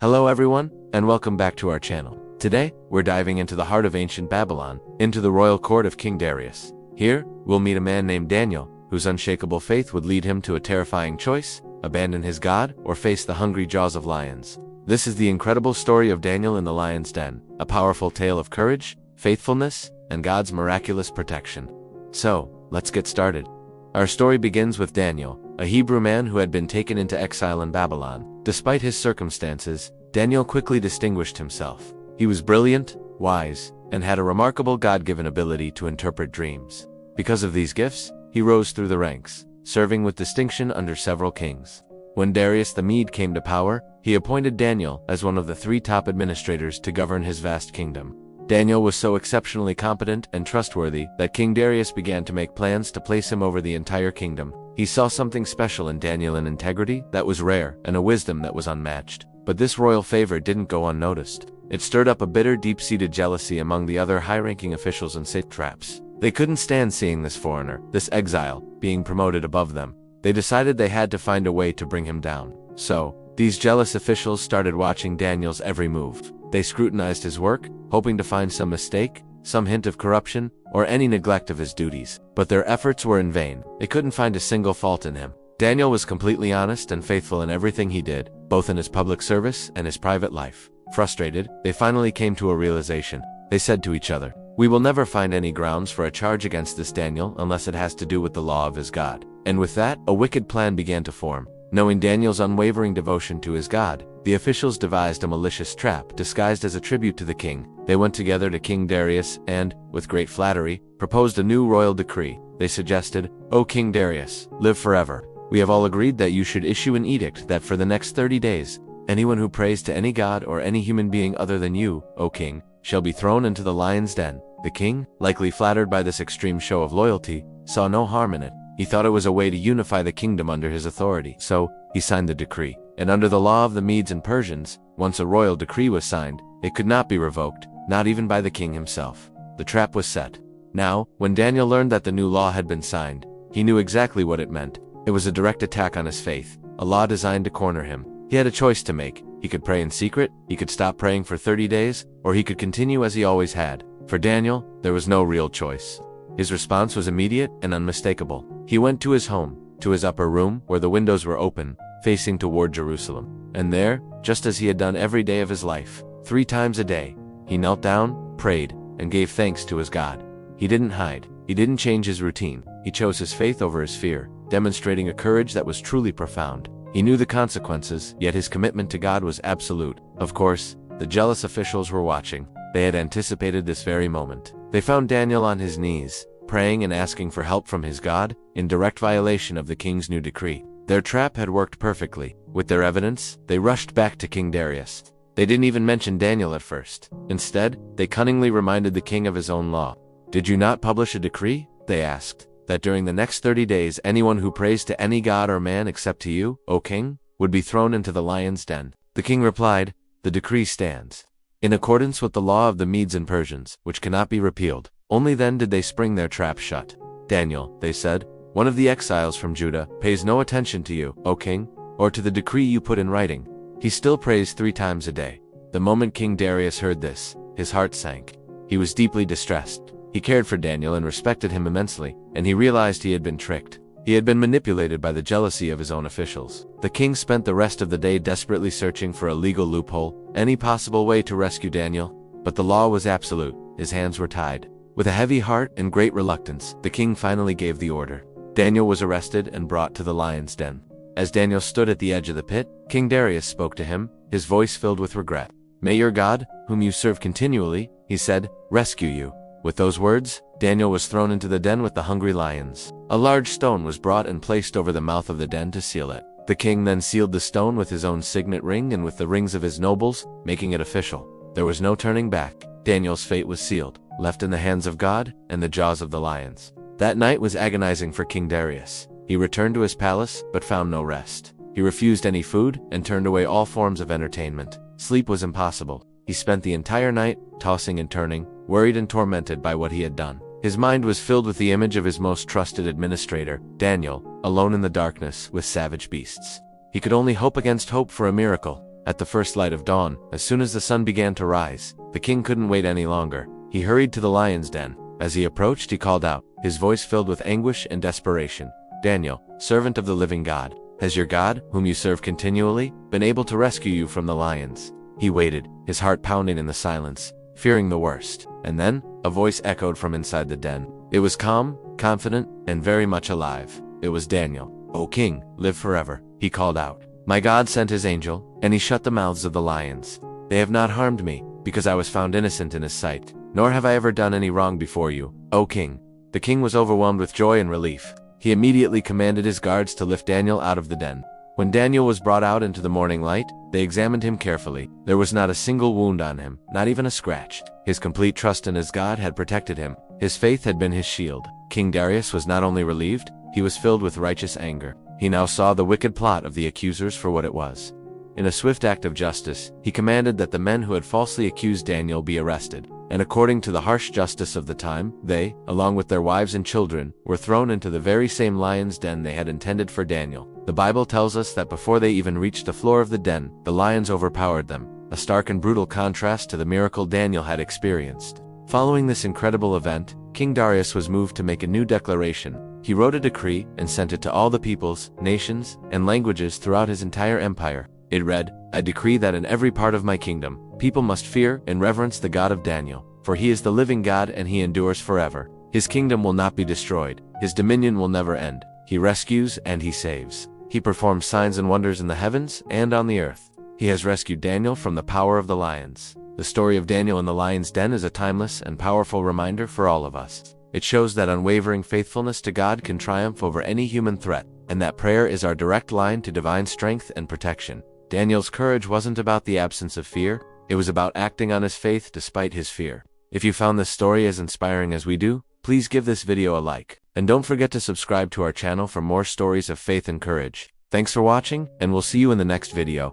Hello everyone, and welcome back to our channel. Today, we're diving into the heart of ancient Babylon, into the royal court of King Darius. Here, we'll meet a man named Daniel, whose unshakable faith would lead him to a terrifying choice: abandon his God or face the hungry jaws of lions. This is the incredible story of Daniel in the lion's den, a powerful tale of courage, faithfulness, and God's miraculous protection. So, let's get started. Our story begins with Daniel, a Hebrew man who had been taken into exile in Babylon. Despite his circumstances, Daniel quickly distinguished himself. He was brilliant, wise, and had a remarkable God-given ability to interpret dreams. Because of these gifts, he rose through the ranks, serving with distinction under several kings. When Darius the Mede came to power, he appointed Daniel as one of the 3 top administrators to govern his vast kingdom. Daniel was so exceptionally competent and trustworthy that King Darius began to make plans to place him over the entire kingdom. He saw something special in Daniel, an integrity that was rare and a wisdom that was unmatched. But this royal favor didn't go unnoticed. It stirred up a bitter, deep-seated jealousy among the other high-ranking officials and satraps. They couldn't stand seeing this foreigner, this exile, being promoted above them. They decided they had to find a way to bring him down. So, these jealous officials started watching Daniel's every move. They scrutinized his work, hoping to find some mistake, some hint of corruption, or any neglect of his duties. But their efforts were in vain. They couldn't find a single fault in him. Daniel was completely honest and faithful in everything he did, both in his public service and his private life. Frustrated, they finally came to a realization. They said to each other, "We will never find any grounds for a charge against this Daniel unless it has to do with the law of his God." And with that, a wicked plan began to form. Knowing Daniel's unwavering devotion to his God, the officials devised a malicious trap disguised as a tribute to the king. They went together to King Darius and, with great flattery, proposed a new royal decree. They suggested, "O King Darius, live forever. We have all agreed that you should issue an edict that for the next 30 days, anyone who prays to any god or any human being other than you, O king, shall be thrown into the lion's den." The king, likely flattered by this extreme show of loyalty, saw no harm in it. He thought it was a way to unify the kingdom under his authority. So, he signed the decree. And under the law of the Medes and Persians, once a royal decree was signed, it could not be revoked, not even by the king himself. The trap was set. Now, when Daniel learned that the new law had been signed, he knew exactly what it meant. It was a direct attack on his faith, a law designed to corner him. He had a choice to make. He could pray in secret, he could stop praying for 30 days, or he could continue as he always had. For Daniel, there was no real choice. His response was immediate and unmistakable. He went to his home, to his upper room, where the windows were open, facing toward Jerusalem. And there, just as he had done every day of his life, 3 times a day, he knelt down, prayed, and gave thanks to his God. He didn't hide. He didn't change his routine. He chose his faith over his fear, demonstrating a courage that was truly profound. He knew the consequences, yet his commitment to God was absolute. Of course, the jealous officials were watching. They had anticipated this very moment. They found Daniel on his knees, praying and asking for help from his God, in direct violation of the king's new decree. Their trap had worked perfectly. With their evidence, they rushed back to King Darius. They didn't even mention Daniel at first. Instead, they cunningly reminded the king of his own law. "Did you not publish a decree?" they asked, "that during the next 30 days anyone who prays to any god or man except to you, O king, would be thrown into the lion's den?" The king replied, "The decree stands. In accordance with the law of the Medes and Persians, which cannot be repealed." Only then did they spring their trap shut. "Daniel," they said, "one of the exiles from Judah, pays no attention to you, O king, or to the decree you put in writing. He still prays 3 times a day." The moment King Darius heard this, his heart sank. He was deeply distressed. He cared for Daniel and respected him immensely, and he realized he had been tricked. He had been manipulated by the jealousy of his own officials. The king spent the rest of the day desperately searching for a legal loophole, any possible way to rescue Daniel. But the law was absolute. His hands were tied. With a heavy heart and great reluctance, the king finally gave the order. Daniel was arrested and brought to the lion's den. As Daniel stood at the edge of the pit, King Darius spoke to him, his voice filled with regret. "May your God, whom you serve continually," he said, "rescue you." With those words, Daniel was thrown into the den with the hungry lions. A large stone was brought and placed over the mouth of the den to seal it. The king then sealed the stone with his own signet ring and with the rings of his nobles, making it official. There was no turning back. Daniel's fate was sealed, left in the hands of God and the jaws of the lions. That night was agonizing for King Darius. He returned to his palace, but found no rest. He refused any food and turned away all forms of entertainment. Sleep was impossible. He spent the entire night, tossing and turning, worried and tormented by what he had done. His mind was filled with the image of his most trusted administrator, Daniel, alone in the darkness with savage beasts. He could only hope against hope for a miracle. At the first light of dawn, as soon as the sun began to rise, the king couldn't wait any longer. He hurried to the lion's den. As he approached, he called out, his voice filled with anguish and desperation, "Daniel, servant of the living God, has your God, whom you serve continually, been able to rescue you from the lions?" He waited, his heart pounding in the silence, fearing the worst. And then, a voice echoed from inside the den. It was calm, confident, and very much alive. It was Daniel. "O king, live forever," he called out. "My God sent his angel, and he shut the mouths of the lions. They have not harmed me, because I was found innocent in his sight, nor have I ever done any wrong before you, O king." The king was overwhelmed with joy and relief. He immediately commanded his guards to lift Daniel out of the den. When Daniel was brought out into the morning light, they examined him carefully. There was not a single wound on him, not even a scratch. His complete trust in his God had protected him. His faith had been his shield. King Darius was not only relieved, he was filled with righteous anger. He now saw the wicked plot of the accusers for what it was. In a swift act of justice, he commanded that the men who had falsely accused Daniel be arrested. And according to the harsh justice of the time, they, along with their wives and children, were thrown into the very same lion's den they had intended for Daniel. The Bible tells us that before they even reached the floor of the den, the lions overpowered them, a stark and brutal contrast to the miracle Daniel had experienced. Following this incredible event, King Darius was moved to make a new declaration. He wrote a decree and sent it to all the peoples, nations, and languages throughout his entire empire. It read, "I decree that in every part of my kingdom, people must fear and reverence the God of Daniel, for he is the living God and he endures forever. His kingdom will not be destroyed. His dominion will never end. He rescues and he saves. He performs signs and wonders in the heavens and on the earth. He has rescued Daniel from the power of the lions." The story of Daniel in the lion's den is a timeless and powerful reminder for all of us. It shows that unwavering faithfulness to God can triumph over any human threat, and that prayer is our direct line to divine strength and protection. Daniel's courage wasn't about the absence of fear, it was about acting on his faith despite his fear. If you found this story as inspiring as we do, please give this video a like. And don't forget to subscribe to our channel for more stories of faith and courage. Thanks for watching, and we'll see you in the next video.